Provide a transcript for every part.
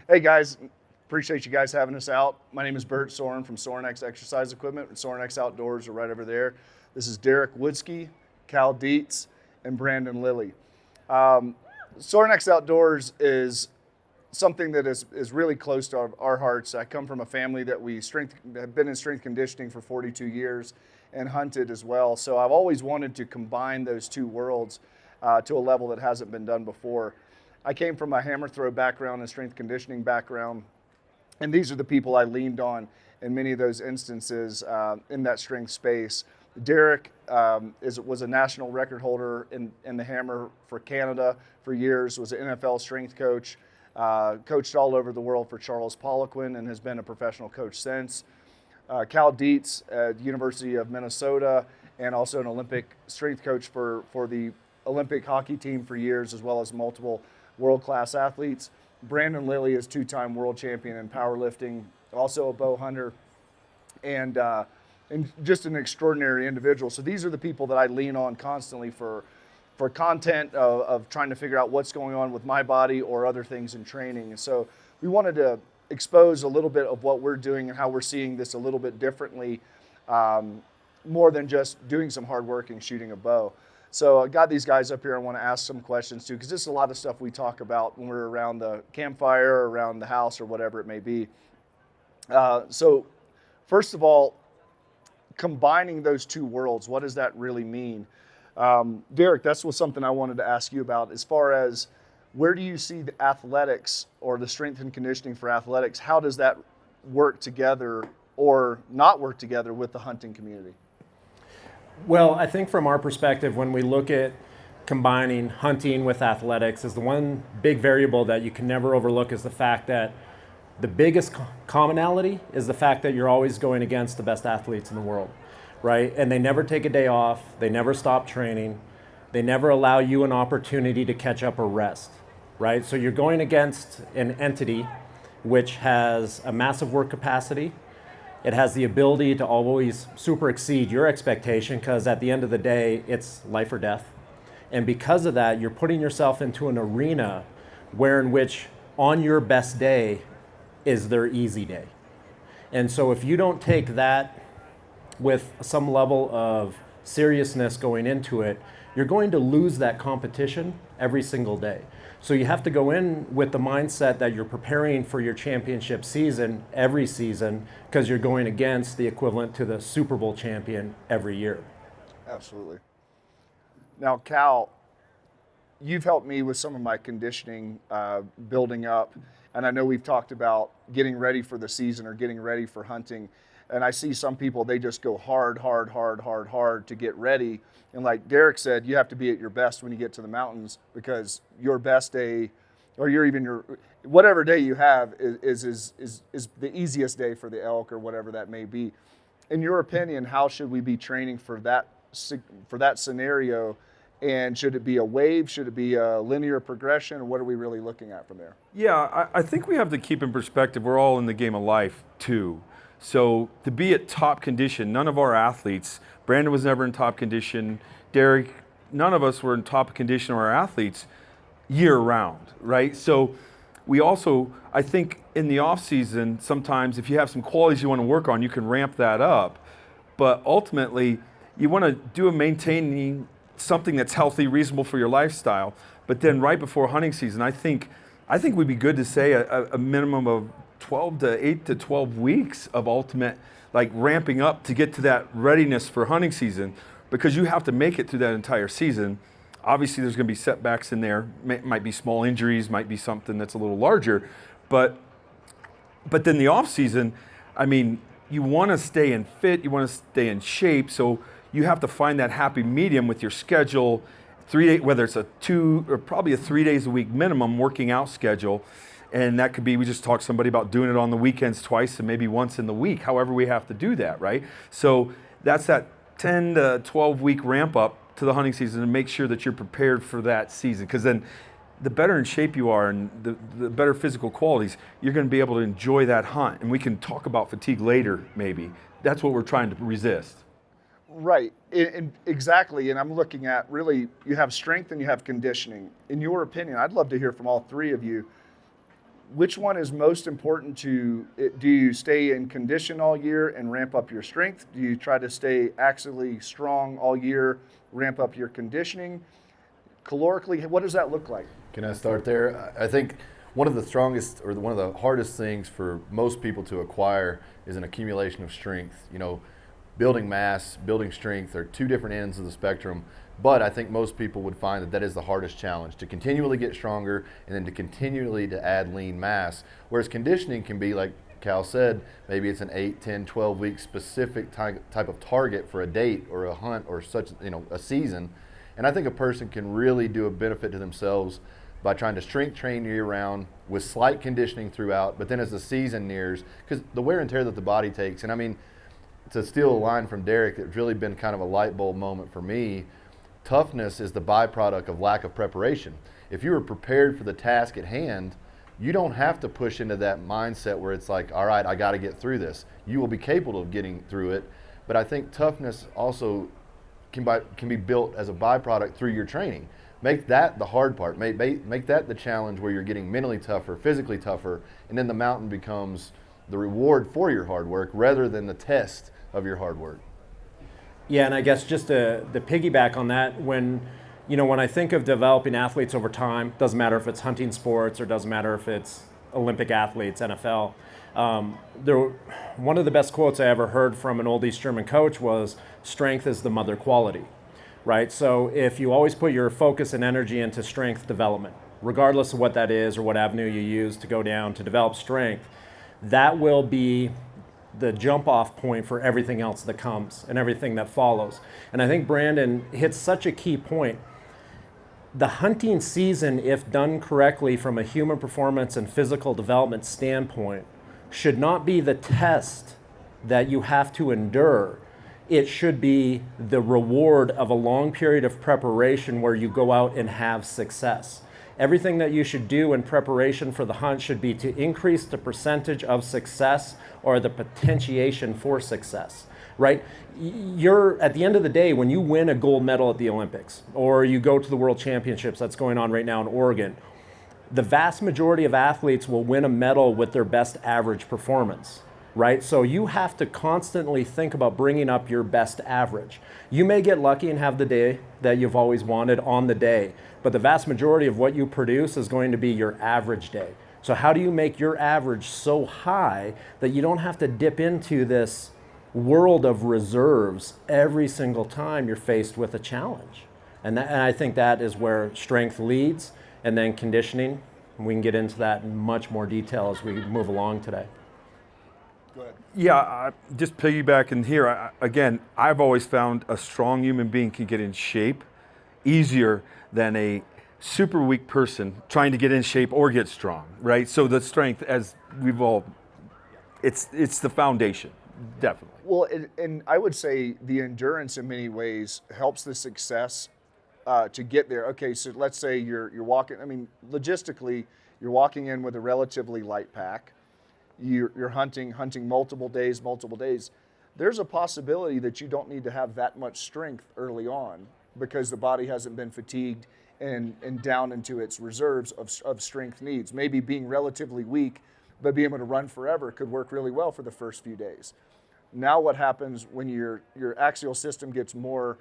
Hey guys, appreciate you guys having us out. My name is Bert Sorin from Sorin X Exercise Equipment, and Sorin X Outdoors are right over there. This is Derek Woodske, Cal Dietz, and Brandon Lilly. Sorin X Outdoors is something that is really close to our hearts. I come from a family that have been in strength conditioning for 42 years and hunted as well. So I've always wanted to combine those two worlds to a level that hasn't been done before. I came from a hammer throw background and strength conditioning background, and these are the people I leaned on in many of those instances in that strength space. Derek was a national record holder in the hammer for Canada for years, was an NFL strength coach, coached all over the world for Charles Poliquin, and has been a professional coach since. Cal Dietz at the University of Minnesota, and also an Olympic strength coach for the Olympic hockey team for years, as well as multiple world-class athletes. Brandon Lilly is two-time world champion in powerlifting, also a bow hunter, and just an extraordinary individual. So these are the people that I lean on constantly for content of trying to figure out what's going on with my body or other things in training. And so we wanted to expose a little bit of what we're doing and how we're seeing this a little bit differently, more than just doing some hard work and shooting a bow. So I got these guys up here I want to ask some questions too, because this is a lot of stuff we talk about when we're around the campfire, or around the house, or whatever it may be. So first of all, combining those two worlds, what does that really mean? Derek, that's something I wanted to ask you about, as far as where do you see the athletics or the strength and conditioning for athletics? How does that work together or not work together with the hunting community? Well, I think from our perspective, when we look at combining hunting with athletics, is the one big variable that you can never overlook is the fact that the biggest commonality is the fact that you're always going against the best athletes in the world, right? And they never take a day off. They never stop training. They never allow you an opportunity to catch up or rest, right? So you're going against an entity which has a massive work capacity. It has the ability to always super exceed your expectation, because at the end of the day, it's life or death. And because of that, you're putting yourself into an arena in which on your best day is their easy day. And so if you don't take that with some level of seriousness going into it, you're going to lose that competition every single day. So you have to go in with the mindset that you're preparing for your championship season every season, because you're going against the equivalent to the Super Bowl champion every year. Absolutely. Now, Cal, you've helped me with some of my conditioning building up, and I know we've talked about getting ready for the season or getting ready for hunting. And I see some people, they just go hard to get ready. And like Derek said, you have to be at your best when you get to the mountains, because your best day, or whatever day you have is the easiest day for the elk or whatever that may be. In your opinion, how should we be training for that scenario? And should it be a wave? Should it be a linear progression? Or what are we really looking at from there? Yeah, I think we have to keep in perspective, we're all in the game of life too. So to be at top condition, none of our athletes, Brandon was never in top condition, Derek, none of us were in top condition of our athletes year round, right? So we also, I think in the off season, sometimes if you have some qualities you want to work on, you can ramp that up. But ultimately, you want to do maintaining something that's healthy, reasonable for your lifestyle. But then right before hunting season, I think we'd be good to say a minimum of 8 to 12 weeks of ultimate, like ramping up to get to that readiness for hunting season, because you have to make it through that entire season. Obviously there's going to be setbacks in there, might be small injuries, might be something that's a little larger, but then the off season, I mean, you want to stay in fit, you want to stay in shape, so you have to find that happy medium with your schedule, 3 days, whether it's a 2 or probably a 3 days a week minimum working out schedule. And that could be, we just talked to somebody about doing it on the weekends twice and maybe once in the week, however we have to do that, right? So that's that 10 to 12 week ramp up to the hunting season, and make sure that you're prepared for that season. Because then the better in shape you are and the better physical qualities, you're going to be able to enjoy that hunt. And we can talk about fatigue later, maybe. That's what we're trying to resist. Right, exactly. And I'm looking at, really, you have strength and you have conditioning. In your opinion, I'd love to hear from all three of you. which one is most important to, do you stay in condition all year and ramp up your strength? Do you try to stay axially strong all year, ramp up your conditioning? Calorically, what does that look like? Can I start there? I think one of the strongest or one of the hardest things for most people to acquire is an accumulation of strength. You know, building mass, building strength are two different ends of the spectrum, but I think most people would find that that is the hardest challenge, to continually get stronger and then to continually to add lean mass. Whereas conditioning can be, like Cal said, maybe it's an 8, 10, 12 week specific type of target for a date or a hunt or such, you know, a season. And I think a person can really do a benefit to themselves by trying to strength train year round with slight conditioning throughout, but then as the season nears, because the wear and tear that the body takes, and I mean, to steal a line from Derek, it's really been kind of a light bulb moment for me. Toughness is the byproduct of lack of preparation. If you were prepared for the task at hand, you don't have to push into that mindset where it's like, all right, I got to get through this. You will be capable of getting through it, but I think toughness also can be built as a byproduct through your training. Make that the hard part. Make that the challenge where you're getting mentally tougher, physically tougher, and then the mountain becomes the reward for your hard work rather than the test of your hard work. Yeah, and I guess just to piggyback on that, when I think of developing athletes over time, doesn't matter if it's hunting sports or doesn't matter if it's Olympic athletes, NFL, one of the best quotes I ever heard from an old East German coach was, strength is the mother quality, right? So if you always put your focus and energy into strength development, regardless of what that is or what avenue you use to go down to develop strength, that will be the jump off point for everything else that comes and everything that follows. And I think Brandon hits such a key point. The hunting season, if done correctly from a human performance and physical development standpoint, should not be the test that you have to endure. It should be the reward of a long period of preparation where you go out and have success. Everything that you should do in preparation for the hunt should be to increase the percentage of success or the potentiation for success, right? You're, at the end of the day, when you win a gold medal at the Olympics or you go to the World Championships that's going on right now in Oregon, the vast majority of athletes will win a medal with their best average performance, right? So you have to constantly think about bringing up your best average. You may get lucky and have the day that you've always wanted on the day, but the vast majority of what you produce is going to be your average day. So how do you make your average so high that you don't have to dip into this world of reserves every single time you're faced with a challenge? And I think that is where strength leads, and then conditioning. We can get into that in much more detail as we move along today. Go ahead. Yeah, just piggybacking here, again, I've always found a strong human being can get in shape easier than a super weak person trying to get in shape or get strong, right? So the strength, as we've all, it's the foundation, definitely. Well, and I would say the endurance in many ways helps the success to get there. Okay, so let's say you're walking, I mean, logistically, you're walking in with a relatively light pack. You're hunting multiple days. There's a possibility that you don't need to have that much strength early on because the body hasn't been fatigued and down into its reserves of strength needs. Maybe being relatively weak, but being able to run forever could work really well for the first few days. Now what happens when your axial system gets more,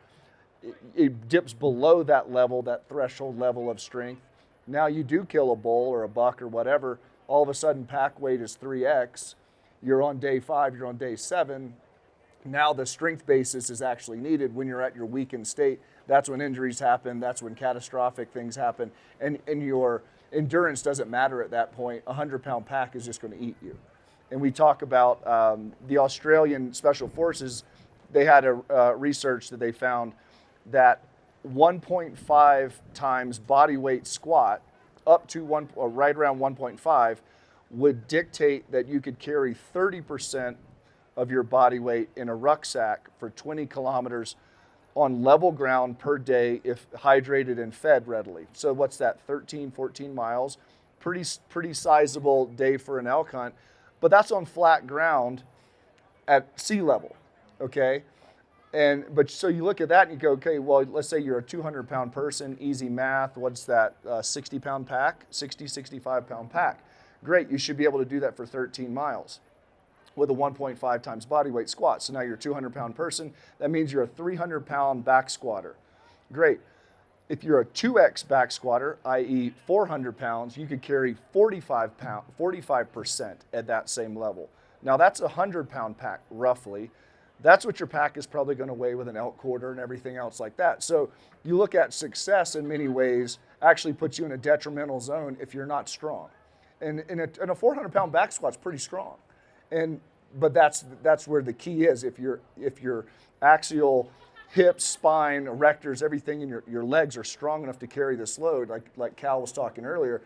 it dips below that level, that threshold level of strength. Now you do kill a bull or a buck or whatever, all of a sudden pack weight is 3x. You're on day 5, you're on day 7. Now the strength basis is actually needed when you're at your weakened state. That's when injuries happen, that's when catastrophic things happen, and your endurance doesn't matter at that point. A 100-pound pack is just going to eat you. And we talk about the Australian Special Forces. They had a research that they found that 1.5 times body weight squat up to right around 1.5 would dictate that you could carry 30% of your body weight in a rucksack for 20 kilometers on level ground per day if hydrated and fed readily. So what's that, 13, 14 miles? Pretty sizable day for an elk hunt, but that's on flat ground at sea level, okay? But so you look at that and you go, okay, well, let's say you're a 200-pound person, easy math, what's that, 60-pound pack, 65-pound pack. Great, you should be able to do that for 13 miles with a 1.5 times body weight squat. So now you're a 200-pound person. That means you're a 300-pound back squatter. Great. If you're a 2x back squatter, i.e. 400 pounds, you could carry 45% at that same level. Now that's a 100-pound pack, roughly. That's what your pack is probably going to weigh with an elk quarter and everything else like that. So you look at success in many ways actually puts you in a detrimental zone if you're not strong. And a 400-pound back squat's pretty strong. But that's where the key is. If your axial hips, spine, erectors, everything in your legs are strong enough to carry this load, like Cal was talking earlier,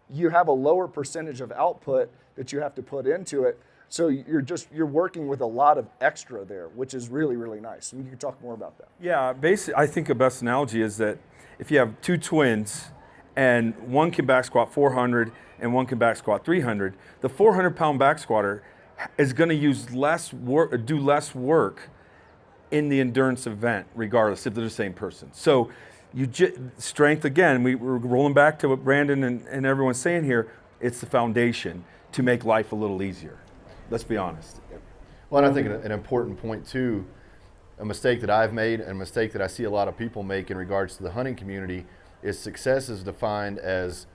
you have a lower percentage of output that you have to put into it. So you're working with a lot of extra there, which is really, really nice. And you can talk more about that. Yeah, basically, I think the best analogy is that if you have two twins and one can back squat 400 and one can back squat 300, the 400-pound back squatter is going to do less work in the endurance event, regardless if they're the same person. So strength, again, we're rolling back to what Brandon and everyone's saying here, it's the foundation to make life a little easier. Let's be honest. Well, and I think an important point too, a mistake that I've made and a mistake that I see a lot of people make in regards to the hunting community is success is defined as,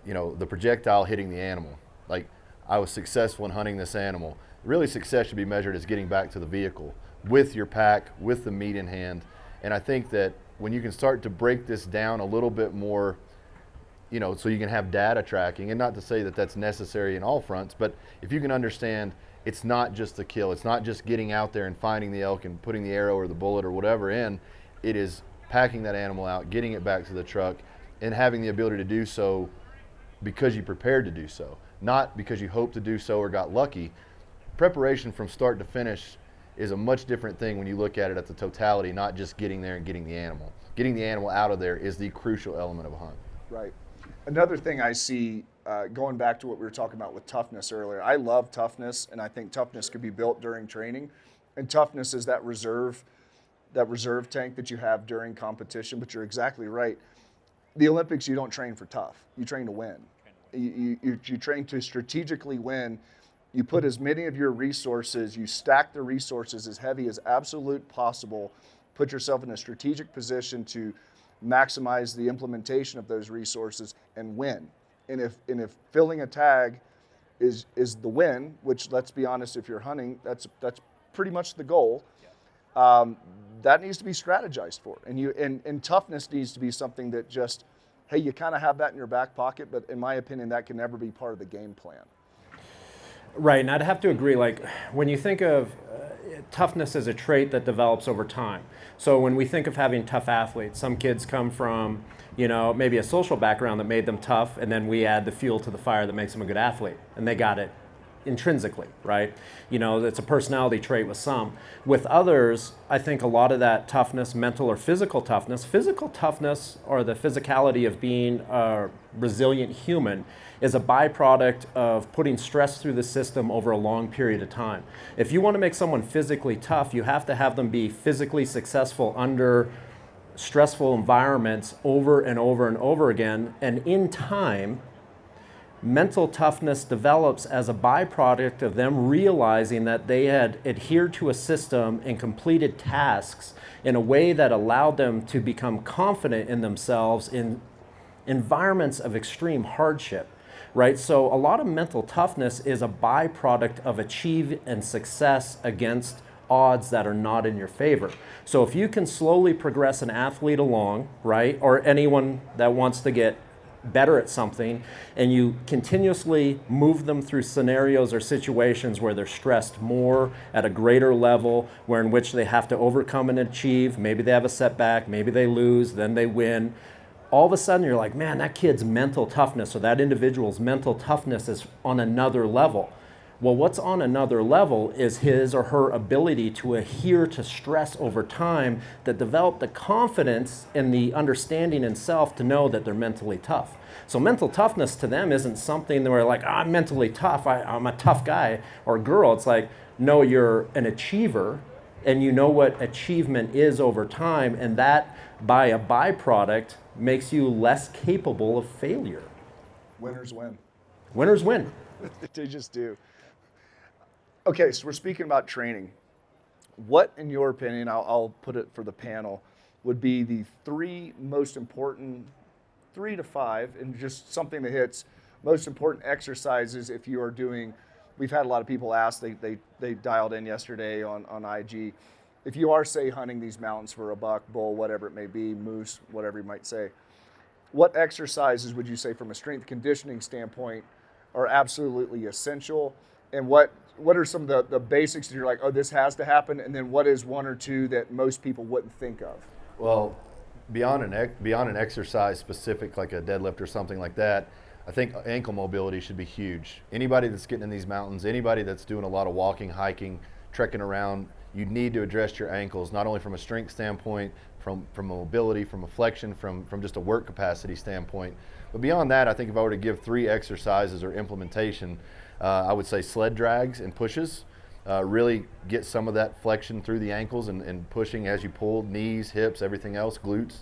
the projectile hitting the animal. Like, I was successful in hunting this animal. Really, success should be measured as getting back to the vehicle with your pack, with the meat in hand. And I think that when you can start to break this down a little bit more, so you can have data tracking, and not to say that that's necessary in all fronts, but if you can understand it's not just the kill, it's not just getting out there and finding the elk and putting the arrow or the bullet or whatever in, it is packing that animal out, getting it back to the truck, and having the ability to do so because you prepared to do so, not because you hoped to do so or got lucky. Preparation from start to finish is a much different thing when you look at it at the totality, not just getting there and getting the animal. Getting the animal out of there is the crucial element of a hunt. Right. Another thing I see, going back to what we were talking about with toughness earlier, I love toughness, and I think toughness could be built during training. And toughness is that reserve tank that you have during competition. But you're exactly right. The Olympics, you don't train for tough. You train to win. You train to strategically win. You put as many of your resources, you stack the resources as heavy as absolute possible, put yourself in a strategic position to maximize the implementation of those resources and win. And if filling a tag is the win, which, let's be honest, if you're hunting, that's pretty much the goal. That needs to be strategized for. And toughness needs to be something that just, hey, you kind of have that in your back pocket, but in my opinion, that can never be part of the game plan. Right, and I'd have to agree, like, when you think of toughness as a trait that develops over time. So when we think of having tough athletes, some kids come from, maybe a social background that made them tough, and then we add the fuel to the fire that makes them a good athlete, and they got it intrinsically, right? It's a personality trait with some. With others, I think a lot of that toughness, mental or physical toughness or the physicality of being a resilient human is a byproduct of putting stress through the system over a long period of time. If you want to make someone physically tough, you have to have them be physically successful under stressful environments over and over and over again. And in time, mental toughness develops as a byproduct of them realizing that they had adhered to a system and completed tasks in a way that allowed them to become confident in themselves in environments of extreme hardship, right? So a lot of mental toughness is a byproduct of achieve and success against odds that are not in your favor. So if you can slowly progress an athlete along, right, or anyone that wants to get better at something, and you continuously move them through scenarios or situations where they're stressed more at a greater level, where in which they have to overcome and achieve, maybe they have a setback, maybe they lose, then they win. All of a sudden you're like, man, that kid's mental toughness or that individual's mental toughness is on another level. Well, what's on another level is his or her ability to adhere to stress over time, that develop the confidence and the understanding in self to know that they're mentally tough. So mental toughness to them isn't something where like, I'm mentally tough, I'm a tough guy or girl. It's like, no, you're an achiever and you know what achievement is over time, and that by a byproduct makes you less capable of failure. Winners win. winners win. They just do. Okay, so we're speaking about training. What, in your opinion, I'll put it for the panel, would be the 3 most important, 3 to 5, and just something that hits most important exercises if you are doing, we've had a lot of people ask, they dialed in yesterday on IG, if you are, say, hunting these mountains for a buck, bull, whatever it may be, moose, whatever you might say, what exercises would you say from a strength conditioning standpoint are absolutely essential, and what are some of the basics that you're like, oh, this has to happen, and then what is 1 or 2 that most people wouldn't think of? Well, beyond an exercise specific like a deadlift or something like that, I think ankle mobility should be huge. Anybody that's getting in these mountains, anybody that's doing a lot of walking, hiking, trekking around, you need to address your ankles, not only from a strength standpoint, from mobility, from a flexion, from just a work capacity standpoint. But beyond that, I think if I were to give 3 exercises or implementation, I would say sled drags and pushes. Really get some of that flexion through the ankles and pushing as you pull, knees, hips, everything else, glutes.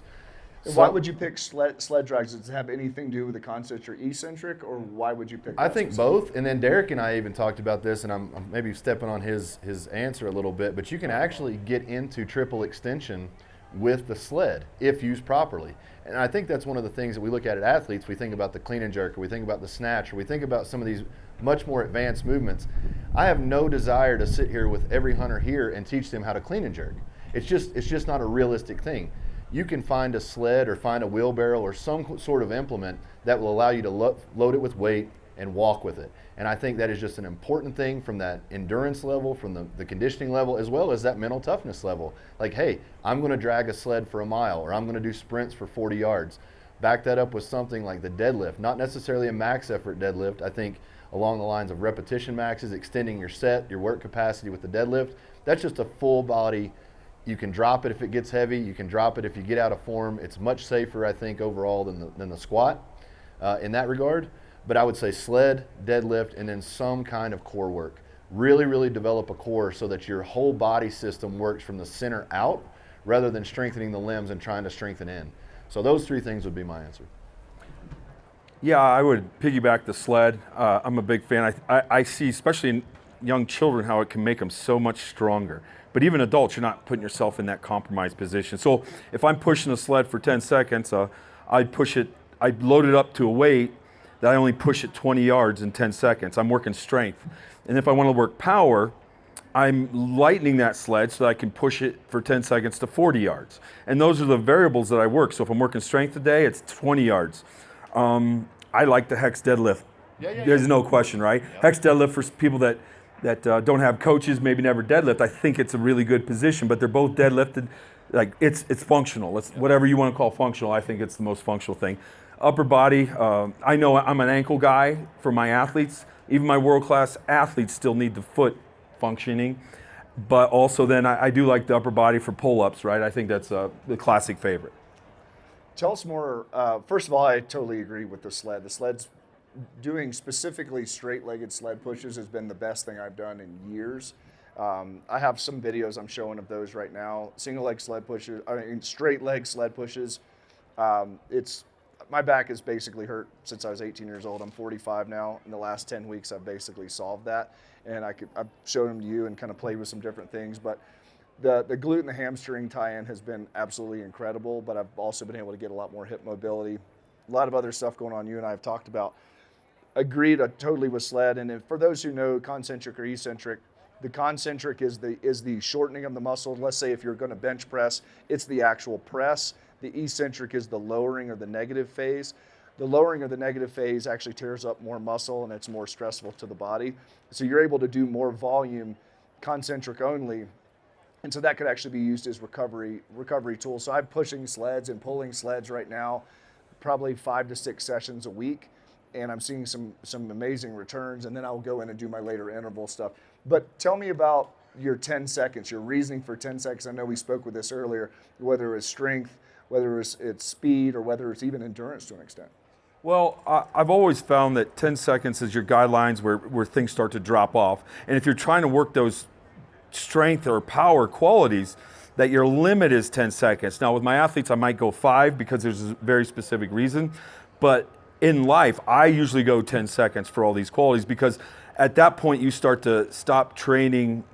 And why would you pick sled drags? Does it have anything to do with the concentric or eccentric, or why would you pick that? I think both. And then Derek and I even talked about this, and I'm maybe stepping on his answer a little bit, but you can actually get into triple extension with the sled if used properly. And I think that's one of the things that we look at athletes. We think about the clean and jerk, or we think about the snatch, or we think about some of these much more advanced movements. I have no desire to sit here with every hunter here and teach them how to clean and jerk. It's just not a realistic thing. You can find a sled or find a wheelbarrow or some sort of implement that will allow you to load it with weight and walk with it. And I think that is just an important thing from that endurance level, from the conditioning level, as well as that mental toughness level. Like, hey, I'm going to drag a sled for a mile, or I'm going to do sprints for 40 yards. Back that up with something like the deadlift, not necessarily a max effort deadlift. I think along the lines of repetition maxes, extending your set, your work capacity with the deadlift. That's just a full body. You can drop it if it gets heavy. You can drop it if you get out of form. It's much safer, I think, overall than the squat in that regard. But I would say sled, deadlift, and then some kind of core work. Really, really develop a core so that your whole body system works from the center out rather than strengthening the limbs and trying to strengthen in. So those 3 things would be my answer. Yeah, I would piggyback the sled. I'm a big fan. I see, especially in young children, how it can make them so much stronger. But even adults, you're not putting yourself in that compromised position. So if I'm pushing a sled for 10 seconds, I'd load it up to a weight that I only push it 20 yards in 10 seconds. I'm working strength. And if I want to work power, I'm lightening that sled so that I can push it for 10 seconds to 40 yards. And those are the variables that I work. So if I'm working strength today, it's 20 yards. I like the hex deadlift. There's no question, right? Yeah. Hex deadlift for people that don't have coaches, maybe never deadlift. I think it's a really good position, but they're both deadlifted. Like it's functional. It's whatever you want to call functional. I think it's the most functional thing. Upper body. I know I'm an ankle guy for my athletes. Even my world-class athletes still need the foot functioning, but also then I do like the upper body for pull-ups, right? I think that's the classic favorite. Tell us more. First of all, I totally agree with the sled. The sled's doing specifically straight-legged sled pushes has been the best thing I've done in years. I have some videos I'm showing of those right now. Single-leg sled pushes, straight-leg sled pushes. My back has basically hurt since I was 18 years old. I'm 45 now. In the last 10 weeks, I've basically solved that. And I've showed them to you and kind of played with some different things. But the glute and the hamstring tie-in has been absolutely incredible. But I've also been able to get a lot more hip mobility. A lot of other stuff going on you and I have talked about. Agreed totally with sled. And for those who know concentric or eccentric, the concentric is the shortening of the muscle. Let's say if you're going to bench press, it's the actual press. The eccentric is the lowering or the negative phase. The lowering of the negative phase actually tears up more muscle and it's more stressful to the body. So you're able to do more volume concentric only. And so that could actually be used as recovery tools. So I'm pushing sleds and pulling sleds right now, probably 5 to 6 sessions a week. And I'm seeing some amazing returns. And then I'll go in and do my later interval stuff. But tell me about your 10 seconds, your reasoning for 10 seconds. I know we spoke with this earlier, whether it's strength, whether it's speed, or whether it's even endurance to an extent. Well, I've always found that 10 seconds is your guidelines where things start to drop off. And if you're trying to work those strength or power qualities, that your limit is 10 seconds. Now with my athletes, I might go 5 because there's a very specific reason. But in life, I usually go 10 seconds for all these qualities, because at that point you start to stop training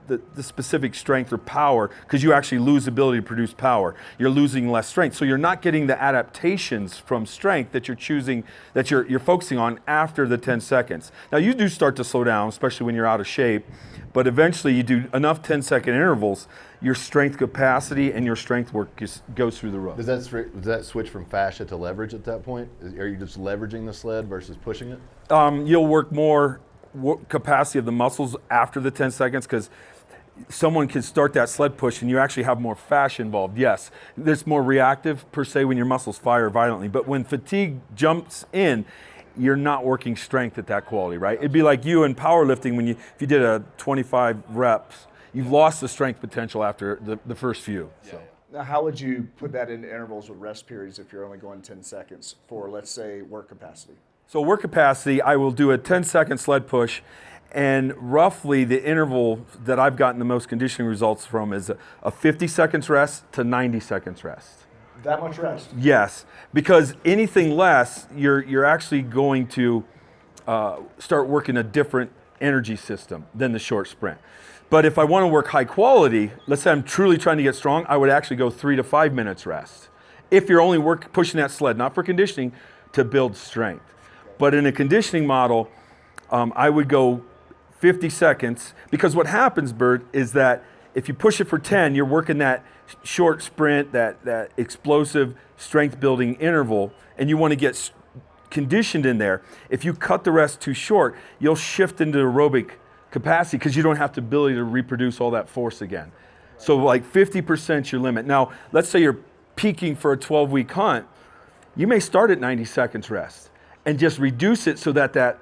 the specific strength or power, because you actually lose the ability to produce power. You're losing less strength. So you're not getting the adaptations from strength that you're choosing, that you're focusing on after the 10 seconds. Now you do start to slow down, especially when you're out of shape, but eventually you do enough 10-second intervals, your strength capacity and your strength work goes through the roof. Does that switch from fascia to leverage at that point? Are you just leveraging the sled versus pushing it? You'll work more capacity of the muscles after the 10 seconds, because someone can start that sled push and you actually have more fascia involved. Yes, it's more reactive per se when your muscles fire violently, but when fatigue jumps in, you're not working strength at that quality, right? It'd be like you in powerlifting when if you did a 25 reps, you've lost the strength potential after the first few. So. Now, how would you put that into intervals with rest periods if you're only going 10 seconds for, let's say, work capacity? So work capacity, I will do a 10-second sled push, and roughly the interval that I've gotten the most conditioning results from is a 50 seconds rest to 90 seconds rest. That much rest? Yes, because anything less, you're actually going to start working a different energy system than the short sprint. But if I want to work high quality, let's say I'm truly trying to get strong, I would actually go 3 to 5 minutes rest. If you're only pushing that sled, not for conditioning, to build strength. But in a conditioning model, I would go 50 seconds, because what happens, Bert, is that if you push it for 10, you're working that short sprint, that explosive strength building interval, and you want to get conditioned in there. If you cut the rest too short, you'll shift into aerobic capacity, because you don't have the ability to reproduce all that force again. So like 50% your limit. Now, let's say you're peaking for a 12-week hunt, you may start at 90 seconds rest and just reduce it so that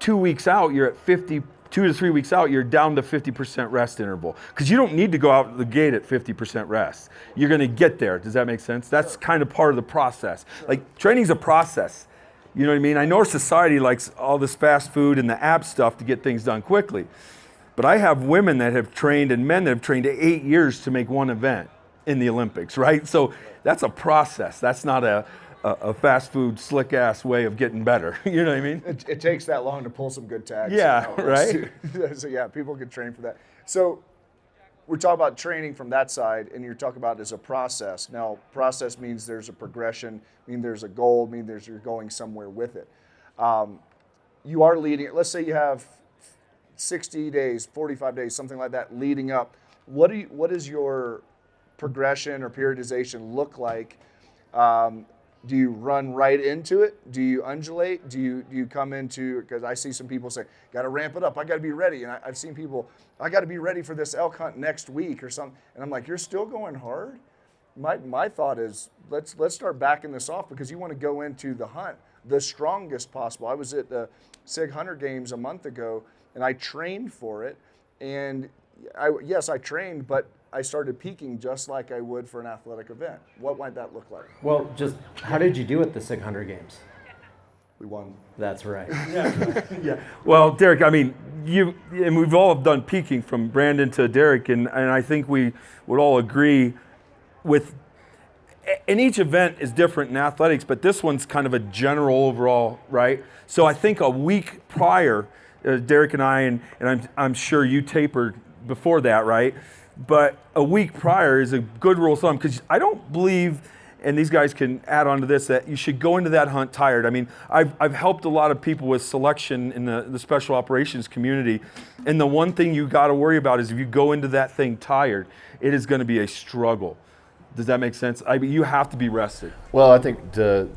2 weeks out, you're at 50, 2 to 3 weeks out, you're down to 50% rest interval. Because you don't need to go out the gate at 50% rest. You're going to get there. Does that make sense? That's kind of part of the process. Like, training's a process. You know what I mean? I know our society likes all this fast food and the ab stuff to get things done quickly. But I have women that have trained and men that have trained 8 years to make one event in the Olympics, right? So that's a process. That's not a fast food slick ass way of getting better. You know what I mean? It takes that long to pull some good tags. Yeah, right? So yeah, people can train for that. So we're talking about training from that side, and you're talking about it as a process. Now, process means there's a progression, means there's a goal, means you're going somewhere with it. You are leading, let's say you have 60 days, 45 days, something like that leading up. What does your progression or periodization look like? Do you run right into it? Do you undulate? Do you come into, because I see some people say, got to ramp it up. I got to be ready. And I've seen people, I got to be ready for this elk hunt next week or something. And I'm like, you're still going hard? My thought is, let's start backing this off, because you want to go into the hunt the strongest possible. I was at the SIG Hunter Games a month ago, and I trained for it. And yes, I trained, but I started peaking just like I would for an athletic event. What might that look like? Well, just how did you do at the SIG Hunter Games? We won. That's right. Yeah. Well, Derek, I mean, we've all done peaking from Brandon to Derek, and I think we would all agree with, and each event is different in athletics, but this one's kind of a general overall, right? So I think a week prior, Derek and I, and I'm sure you tapered before that, right? But a week prior is a good rule of thumb, because I don't believe, and these guys can add on to this, that you should go into that hunt tired. I mean, I've helped a lot of people with selection in the special operations community, and the one thing you got to worry about is if you go into that thing tired, it is going to be a struggle. Does that make sense? I mean, you have to be rested. Well, I think to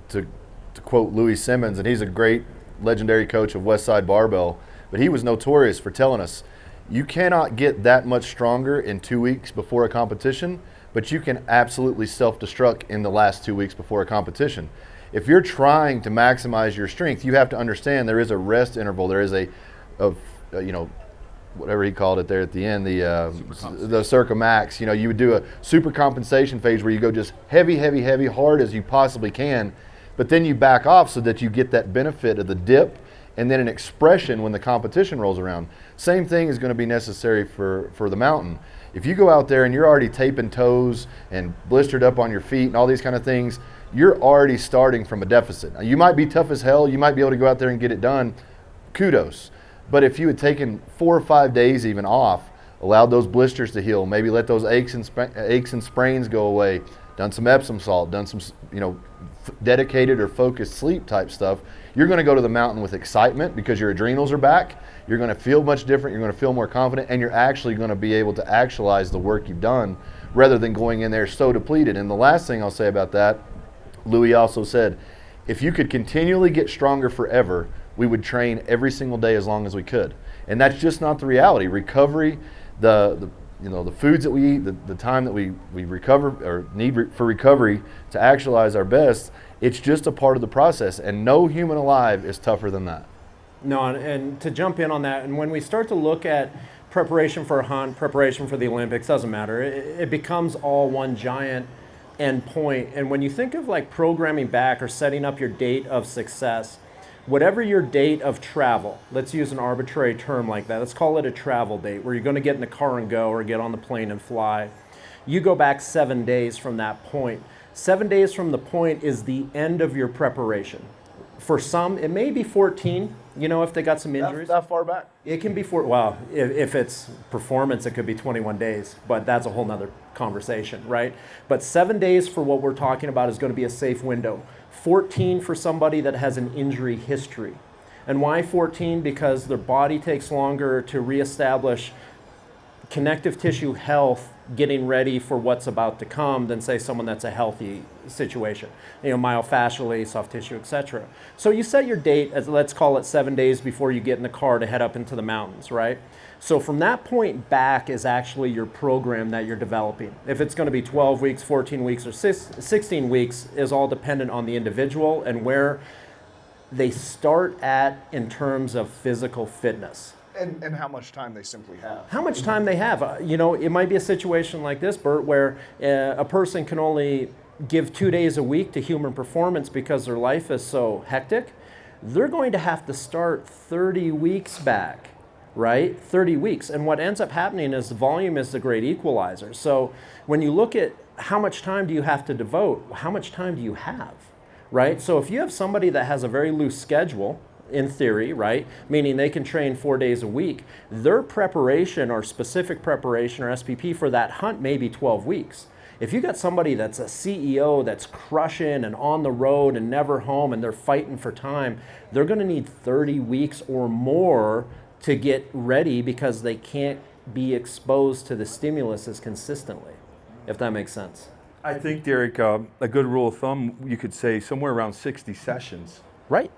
quote Louis Simmons, and he's a great legendary coach of Westside Barbell, but he was notorious for telling us, you cannot get that much stronger in 2 weeks before a competition, but you can absolutely self-destruct in the last 2 weeks before a competition. If you're trying to maximize your strength, you have to understand there is a rest interval. There is whatever he called it there at the end, the circa max. You would do a super compensation phase where you go just heavy, heavy, heavy, hard as you possibly can, but then you back off so that you get that benefit of the dip and then an expression when the competition rolls around. Same thing is going to be necessary for the mountain. If you go out there and you're already taping toes and blistered up on your feet and all these kind of things, you're already starting from a deficit. Now, you might be tough as hell. You might be able to go out there and get it done. Kudos. But if you had taken 4 or 5 days even off, allowed those blisters to heal, maybe let those aches and sprains go away, done some Epsom salt, done some, dedicated or focused sleep type stuff, you're going to go to the mountain with excitement because your adrenals are back. You're going to feel much different. You're going to feel more confident, and you're actually going to be able to actualize the work you've done rather than going in there so depleted. And the last thing I'll say about that, Louis also said, if you could continually get stronger forever, we would train every single day as long as we could. And that's just not the reality. Recovery, the foods that we eat, the time that we recover or need for recovery to actualize our best, it's just a part of the process, and no human alive is tougher than that. No, and to jump in on that, and when we start to look at preparation for a hunt, preparation for the Olympics, doesn't matter, it becomes all one giant end point. And when you think of like programming back or setting up your date of success, whatever your date of travel, let's use an arbitrary term like that, let's call it a travel date, where you're going to get in the car and go or get on the plane and fly. You go back 7 days from that point. 7 days from the point is the end of your preparation. For some, it may be 14, if they got some injuries. That far back? It can be if it's performance, it could be 21 days, but that's a whole nother conversation, right? But 7 days for what we're talking about is going to be a safe window. 14 for somebody that has an injury history. And why 14? Because their body takes longer to reestablish connective tissue health, getting ready for what's about to come, than say someone that's a healthy situation, myofascially, soft tissue, etc. So you set your date as, let's call it 7 days before you get in the car to head up into the mountains, right? So from that point back is actually your program that you're developing. If it's going to be 12 weeks, 14 weeks, or 16 weeks is all dependent on the individual and where they start at in terms of physical fitness. And how much time they simply have. How much time they have. It might be a situation like this, Bert, where a person can only give 2 days a week to human performance because their life is so hectic. They're going to have to start 30 weeks back, right? 30 weeks. And what ends up happening is the volume is the great equalizer. So when you look at how much time do you have to devote, how much time do you have, right? So if you have somebody that has a very loose schedule, in theory, right? Meaning they can train 4 days a week. Their preparation or specific preparation or SPP for that hunt may be 12 weeks. If you got somebody that's a CEO that's crushing and on the road and never home and they're fighting for time, they're going to need 30 weeks or more to get ready because they can't be exposed to the stimulus as consistently, if that makes sense. I think, Derek, a good rule of thumb, you could say somewhere around 60 sessions. Right.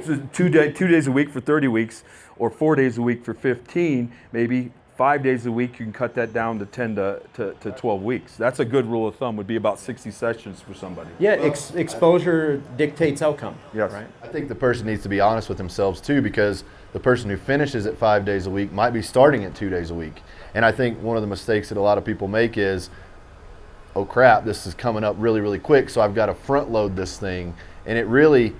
So 2 days a week for 30 weeks, or 4 days a week for 15, maybe 5 days a week, you can cut that down to 10 to 12 weeks. That's a good rule of thumb, would be about 60 sessions for somebody. Yeah, exposure dictates outcome. Yes. Right. I think the person needs to be honest with themselves too, because the person who finishes at 5 days a week might be starting at 2 days a week. And I think one of the mistakes that a lot of people make is, oh crap, this is coming up really, really quick, so I've got to front load this thing. And it really,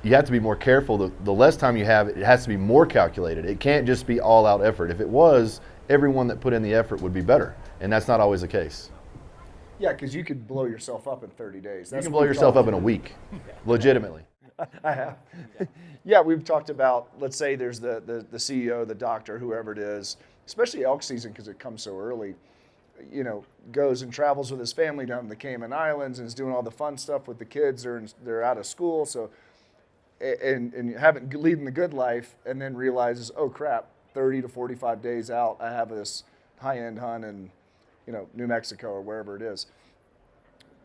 you have to be more careful. The less time you have, it has to be more calculated. It can't just be all out effort. If it was, everyone that put in the effort would be better. And that's not always the case. Yeah, because you could blow yourself up in 30 days. You can blow yourself up in a week, legitimately. I have. Yeah, we've talked about, let's say there's the CEO, the doctor, whoever it is, especially elk season because it comes so early, goes and travels with his family down to the Cayman Islands and is doing all the fun stuff with the kids. They're out of school, so and leading the good life, and then realizes, oh crap, 30 to 45 days out, I have this high-end hunt in, New Mexico or wherever it is.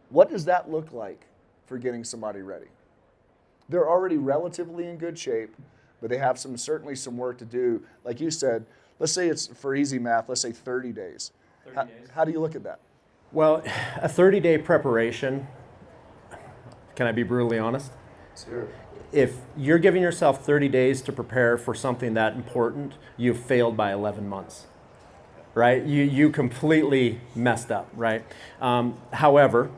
What does that look like for getting somebody ready? They're already relatively in good shape, but they have certainly some work to do. Like you said, let's say it's, for easy math, let's say 30 days. 30 days. How do you look at that? Well, a 30-day preparation, can I be brutally honest? Sure. If you're giving yourself 30 days to prepare for something that important, you've failed by 11 months, right? You completely messed up, right? However,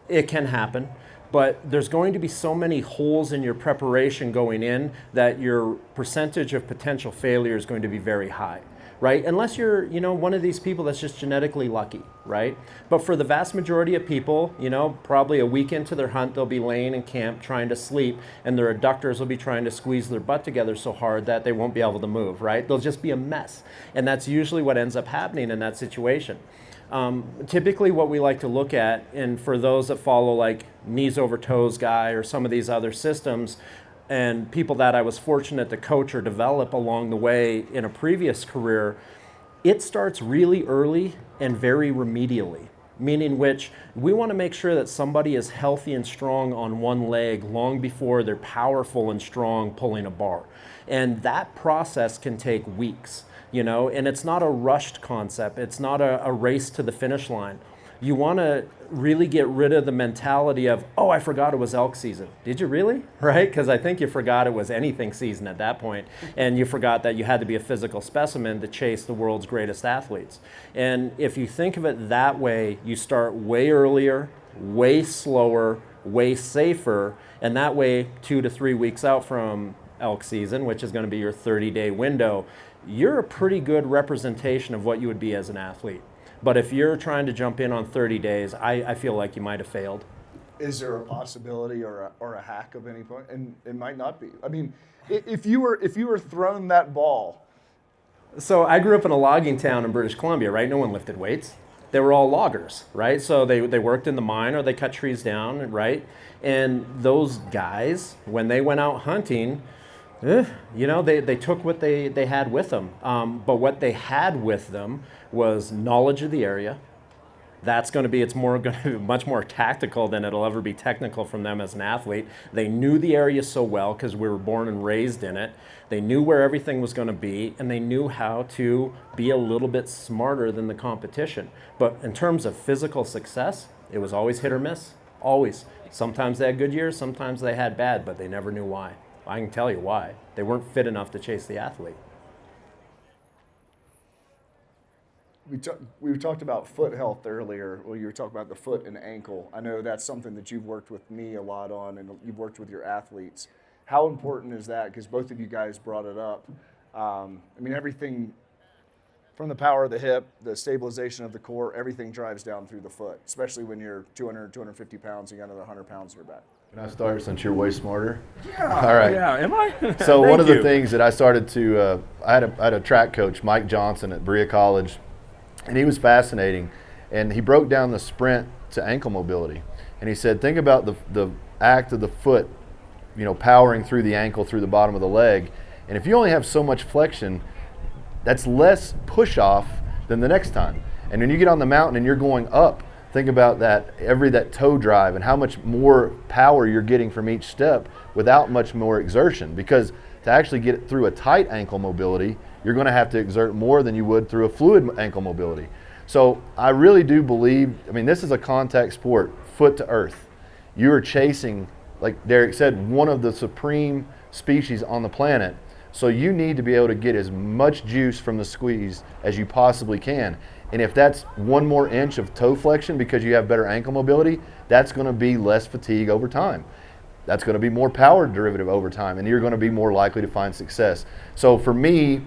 it can happen, but there's going to be so many holes in your preparation going in that your percentage of potential failure is going to be very high. right? Unless you're, one of these people that's just genetically lucky, right? But for the vast majority of people, probably a week into their hunt, they'll be laying in camp trying to sleep, and their adductors will be trying to squeeze their butt together so hard that they won't be able to move, right? They'll just be a mess. And that's usually what ends up happening in that situation. Typically what we like to look at, and for those that follow like knees over toes guy or some of these other systems, and people that I was fortunate to coach or develop along the way in a previous career, it starts really early and very remedially, meaning which we want to make sure that somebody is healthy and strong on one leg long before they're powerful and strong pulling a bar. And that process can take weeks, and it's not a rushed concept. It's not a race to the finish line. You want to really get rid of the mentality of, oh, I forgot it was elk season. Did you really? Right? Because I think you forgot it was anything season at that point, and you forgot that you had to be a physical specimen to chase the world's greatest athletes. And if you think of it that way, you start way earlier, way slower, way safer, and that way 2 to 3 weeks out from elk season, which is going to be your 30-day window, you're a pretty good representation of what you would be as an athlete. But if you're trying to jump in on 30 days, I feel like you might have failed. Is there a possibility or a hack of any point? And it might not be. I mean, if you were thrown that ball. So I grew up in a logging town in British Columbia, right? No one lifted weights. They were all loggers, right? So they worked in the mine or they cut trees down, right? And those guys, when they went out hunting, they took what they had with them. But what they had with them was knowledge of the area. That's going to be much more tactical than it'll ever be technical from them as an athlete. They knew the area so well because we were born and raised in it. They knew where everything was going to be, and they knew how to be a little bit smarter than the competition. But in terms of physical success, it was always hit or miss, always. Sometimes they had good years, sometimes they had bad, but they never knew why. I can tell you why. They weren't fit enough to chase the athlete. We talked about foot health earlier. Well, you were talking about the foot and ankle. I know that's something that you've worked with me a lot on, and you've worked with your athletes. How important is that? Because both of you guys brought it up. Everything from the power of the hip, the stabilization of the core, everything drives down through the foot, especially when you're 200, 250 pounds and you got another 100 pounds in your back. Can I start since you're way smarter? Yeah. All right. Yeah. Am I? So one of the things that I started to, I had a track coach, Mike Johnson at Berea College, and he was fascinating. And he broke down the sprint to ankle mobility. And he said, think about the act of the foot, powering through the ankle, through the bottom of the leg. And if you only have so much flexion, that's less push off than the next time. And when you get on the mountain and you're going up, think about that toe drive and how much more power you're getting from each step without much more exertion. Because to actually get through a tight ankle mobility, you're going to have to exert more than you would through a fluid ankle mobility. So I really do believe, this is a contact sport, foot to earth. You are chasing, like Derek said, one of the supreme species on the planet. So you need to be able to get as much juice from the squeeze as you possibly can. And if that's one more inch of toe flexion because you have better ankle mobility, that's going to be less fatigue over time. That's going to be more power derivative over time, and you're going to be more likely to find success. So for me,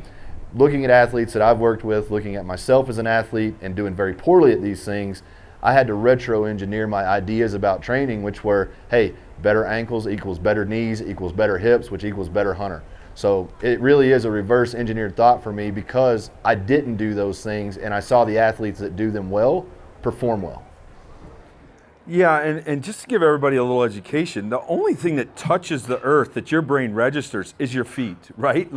looking at athletes that I've worked with, looking at myself as an athlete and doing very poorly at these things, I had to retro-engineer my ideas about training, which were, hey, better ankles equals better knees equals better hips, which equals better hunter. So it really is a reverse engineered thought for me because I didn't do those things and I saw the athletes that do them well perform well. Yeah, and just to give everybody a little education, the only thing that touches the earth that your brain registers is your feet, right?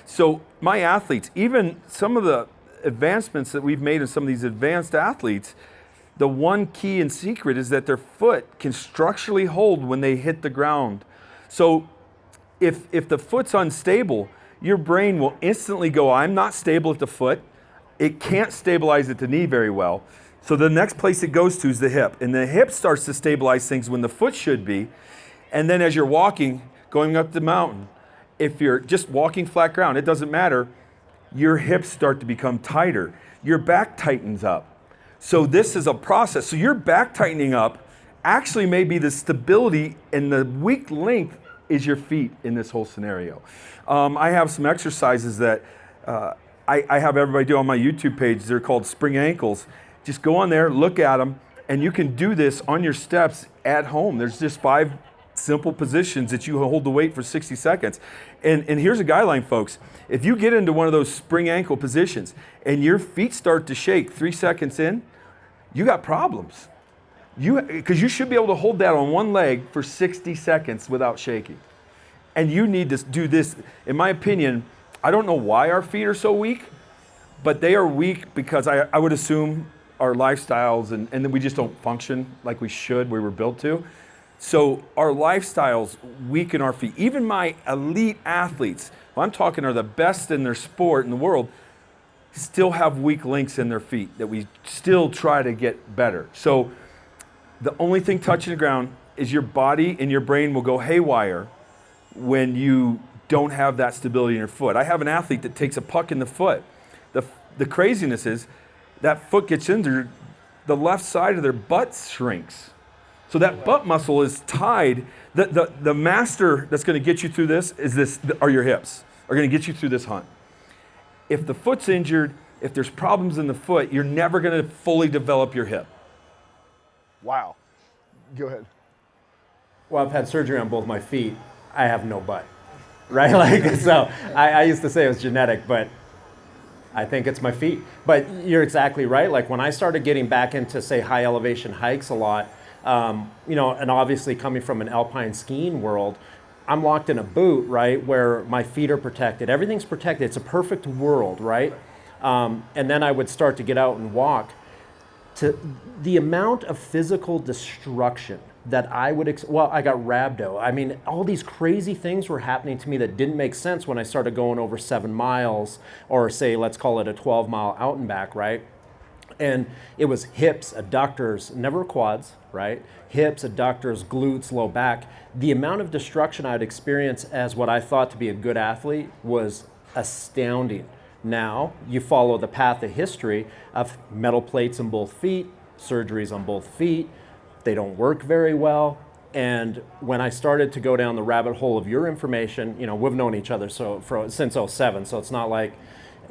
So my athletes, even some of the advancements that we've made in some of these advanced athletes, the one key and secret is that their foot can structurally hold when they hit the ground. So if the foot's unstable, your brain will instantly go, I'm not stable at the foot. It can't stabilize at the knee very well. So the next place it goes to is the hip. And the hip starts to stabilize things when the foot should be. And then as you're walking, going up the mountain, if you're just walking flat ground, it doesn't matter, your hips start to become tighter. Your back tightens up. So this is a process. So your back tightening up actually may be the stability, and the weak link is your feet in this whole scenario. I have some exercises that I have everybody do on my YouTube page. They're called spring ankles. Just go on there, look at them, and you can do this on your steps at home. There's just 5 simple positions that you hold the weight for 60 seconds. And here's a guideline, folks. If you get into one of those spring ankle positions and your feet start to shake 3 seconds in, you got problems. Because you should be able to hold that on one leg for 60 seconds without shaking. And you need to do this, in my opinion. I don't know why our feet are so weak, but they are weak because I would assume our lifestyles and then we just don't function like we should, we were built to. So our lifestyles weaken our feet. Even my elite athletes, who I'm talking are the best in their sport in the world, still have weak links in their feet that we still try to get better. So the only thing touching the ground is your body and your brain will go haywire when you don't have that stability in your foot. I have an athlete that takes a puck in the foot. The craziness is that foot gets injured, the left side of their butt shrinks. So that butt muscle is tied. The master that's going to get you through this are your hips, are going to get you through this hunt. If the foot's injured, if there's problems in the foot, you're never going to fully develop your hip. Wow. Go ahead. Well, I've had surgery on both my feet. I have no butt, right? Like, so I used to say it was genetic, but I think it's my feet. But you're exactly right. Like when I started getting back into, say, high elevation hikes a lot, and obviously coming from an alpine skiing world, I'm locked in a boot, right, where my feet are protected. Everything's protected. It's a perfect world, right? And then I would start to get out and walk. To the amount of physical destruction that I would, I got rhabdo. I mean, all these crazy things were happening to me that didn't make sense when I started going over 7 miles, or say, let's call it a 12-mile out and back, right? And it was hips, adductors, never quads, right? Hips, adductors, glutes, low back. The amount of destruction I'd experience as what I thought to be a good athlete was astounding. Now, you follow the path of history of metal plates in both feet, surgeries on both feet. They don't work very well. And when I started to go down the rabbit hole of your information, we've known each other since 07, so it's not like,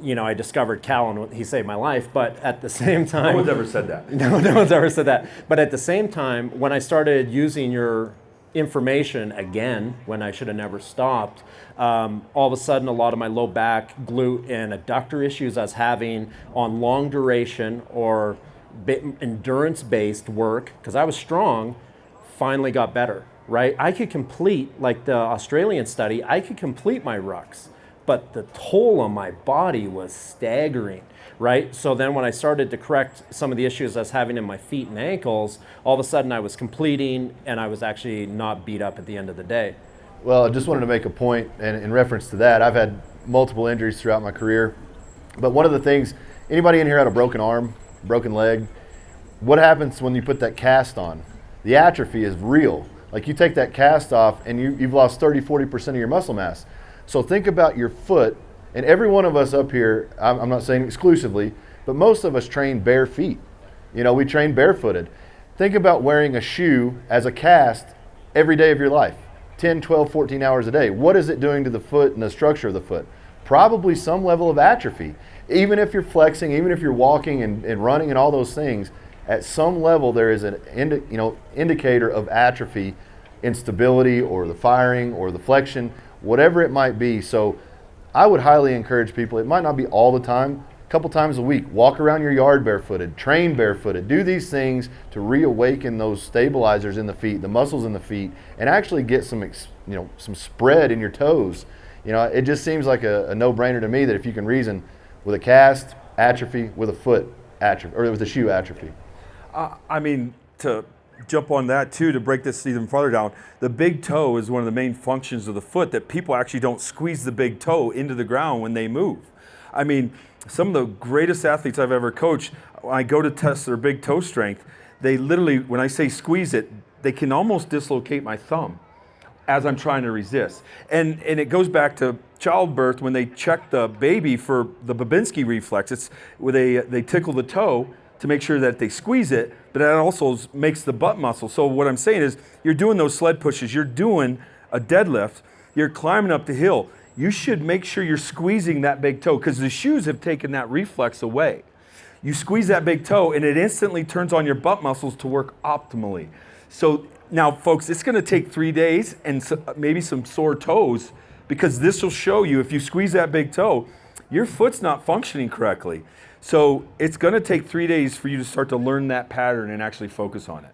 I discovered Cal and he saved my life, but at the same time... No one's ever said that. No one's ever said that. But at the same time, when I started using your information again, when I should have never stopped, all of a sudden a lot of my low back, glute, and adductor issues I was having on long duration or endurance-based work, because I was strong, finally got better, right? I could complete, like the Australian study, I could complete my rucks, but the toll on my body was staggering, right? So then when I started to correct some of the issues I was having in my feet and ankles, all of a sudden I was completing and I was actually not beat up at the end of the day. Well, I just wanted to make a point, and in reference to that, I've had multiple injuries throughout my career, but one of the things, anybody in here had a broken arm, broken leg? What happens when you put that cast on? The atrophy is real. Like you take that cast off and you've lost 30-40% of your muscle mass. So think about your foot, and every one of us up here, I'm not saying exclusively, but most of us train bare feet. We train barefooted. Think about wearing a shoe as a cast every day of your life, 10, 12, 14 hours a day. What is it doing to the foot and the structure of the foot? Probably some level of atrophy. Even if you're flexing, even if you're walking and running and all those things, at some level there is an indicator of atrophy, instability, or the firing or the flexion, whatever it might be. So I would highly encourage people, it might not be all the time, a couple times a week, walk around your yard barefooted, train barefooted, do these things to reawaken those stabilizers in the feet, the muscles in the feet, and actually get some spread in your toes. It just seems like a no-brainer to me that if you can reason with a cast, atrophy, with a foot, atrophy, or with a shoe, atrophy. To jump on that too, to break this even farther down, the big toe is one of the main functions of the foot that people actually don't squeeze the big toe into the ground when they move. Some of the greatest athletes I've ever coached, when I go to test their big toe strength, they literally, when I say squeeze it, they can almost dislocate my thumb as I'm trying to resist. And it goes back to childbirth when they check the baby for the Babinski reflex. It's where they tickle the toe to make sure that they squeeze it, but that also makes the butt muscle. So what I'm saying is, you're doing those sled pushes, you're doing a deadlift, you're climbing up the hill. you should make sure you're squeezing that big toe, because the shoes have taken that reflex away. You squeeze that big toe and it instantly turns on your butt muscles to work optimally. So now, folks, it's going to take 3 days and maybe some sore toes, because this will show you if you squeeze that big toe, your foot's not functioning correctly. So it's going to take 3 days for you to start to learn that pattern and actually focus on it.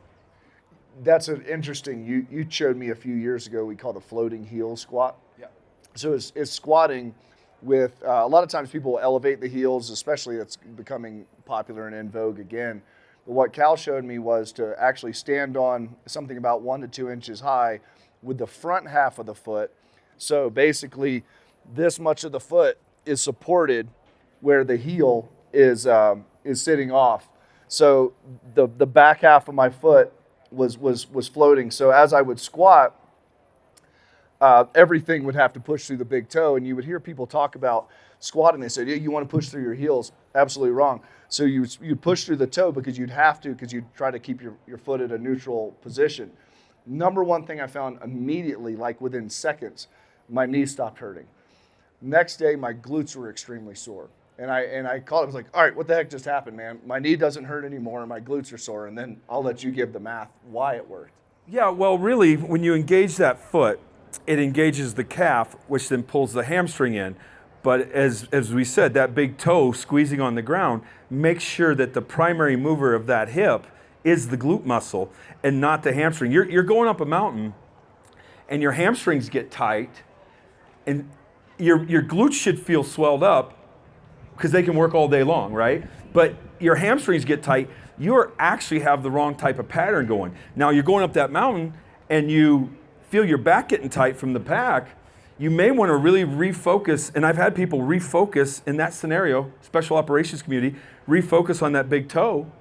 That's an interesting, you showed me a few years ago, we call the floating heel squat. Yeah. So it's squatting with, a lot of times people elevate the heels, especially it's becoming popular and in vogue again. But what Cal showed me was to actually stand on something about 1 to 2 inches high with the front half of the foot. So basically this much of the foot is supported where the heel is sitting off. So the back half of my foot was floating. So as I would squat, everything would have to push through the big toe. And you would hear people talk about squatting. They said, yeah, you want to push through your heels. Absolutely wrong. So you push through the toe because you'd have to, because you'd try to keep your foot at a neutral position. Number one thing I found immediately, like within seconds, my knee stopped hurting. Next day, my glutes were extremely sore. And I called it, I was like, all right, what the heck just happened, man? My knee doesn't hurt anymore and my glutes are sore. And then I'll let you give the math why it worked. Yeah, well, really, when you engage that foot, it engages the calf, which then pulls the hamstring in. But as we said, that big toe squeezing on the ground makes sure that the primary mover of that hip is the glute muscle and not the hamstring. You're going up a mountain and your hamstrings get tight and your glutes should feel swelled up because they can work all day long, right? But your hamstrings get tight, you actually have the wrong type of pattern going. Now you're going up that mountain and you feel your back getting tight from the pack, you may want to really refocus, and I've had people refocus in that scenario, special operations community, refocus on that big toe,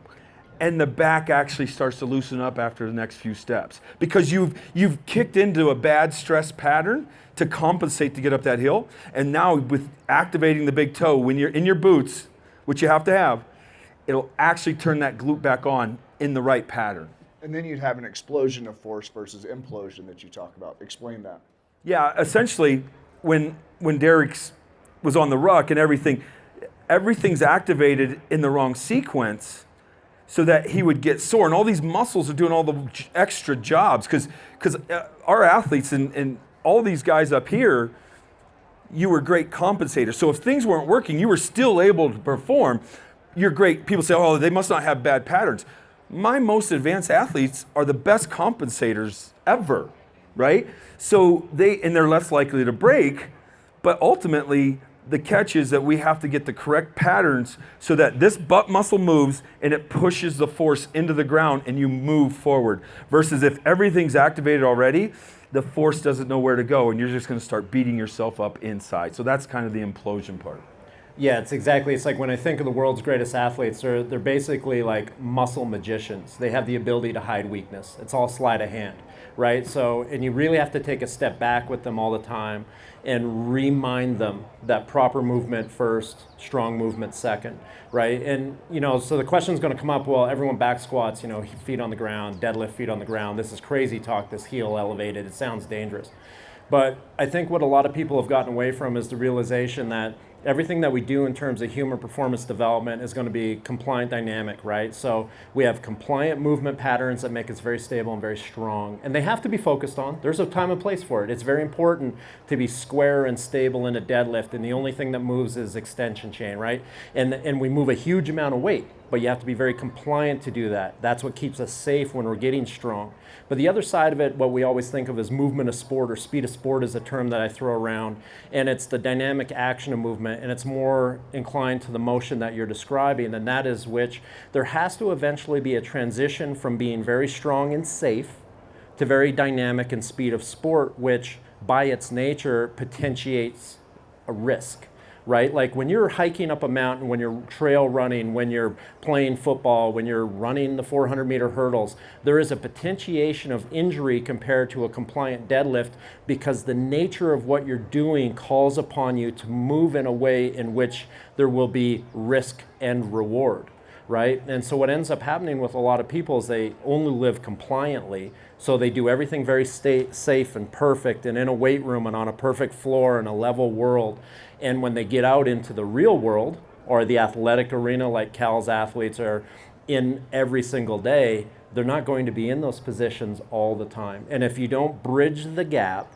and the back actually starts to loosen up after the next few steps. Because you've kicked into a bad stress pattern to compensate to get up that hill, and now with activating the big toe, when you're in your boots, which you have to have, it'll actually turn that glute back on in the right pattern. And then you'd have an explosion of force versus implosion that you talk about. Explain that. Yeah, essentially, when Derek was on the ruck and everything's activated in the wrong sequence so that he would get sore. And all these muscles are doing all the extra jobs because our athletes and all these guys up here, you were great compensators. So if things weren't working, you were still able to perform. You're great. People say, oh, they must not have bad patterns. My most advanced athletes are the best compensators ever, right? So they're less likely to break, but ultimately the catch is that we have to get the correct patterns so that this butt muscle moves and it pushes the force into the ground and you move forward. Versus if everything's activated already, the force doesn't know where to go and you're just going to start beating yourself up inside. So that's kind of the implosion part. Yeah, it's like when I think of the world's greatest athletes, they're basically like muscle magicians. They have the ability to hide weakness. It's all sleight of hand, right? So, and you really have to take a step back with them all the time and remind them that proper movement first, strong movement second, right? And, so the question's going to come up, well, everyone back squats, feet on the ground, deadlift, feet on the ground. This is crazy talk, this heel elevated. It sounds dangerous. But I think what a lot of people have gotten away from is the realization that everything that we do in terms of human performance development is going to be compliant dynamic, right? So we have compliant movement patterns that make us very stable and very strong. And they have to be focused on. There's a time and place for it. It's very important to be square and stable in a deadlift, and the only thing that moves is extension chain, right? And we move a huge amount of weight, but you have to be very compliant to do that. That's what keeps us safe when we're getting strong. But the other side of it, what we always think of as movement of sport, or speed of sport is a term that I throw around, and it's the dynamic action of movement, and it's more inclined to the motion that you're describing, and that is which there has to eventually be a transition from being very strong and safe to very dynamic and speed of sport, which by its nature potentiates a risk. Right? Like when you're hiking up a mountain, when you're trail running, when you're playing football, when you're running the 400-meter hurdles, there is a potentiation of injury compared to a compliant deadlift because the nature of what you're doing calls upon you to move in a way in which there will be risk and reward. right? And so what ends up happening with a lot of people is they only live compliantly. So they do everything very safe and perfect and in a weight room and on a perfect floor in a level world. And when they get out into the real world or the athletic arena, like Cal's athletes are in every single day, they're not going to be in those positions all the time. And if you don't bridge the gap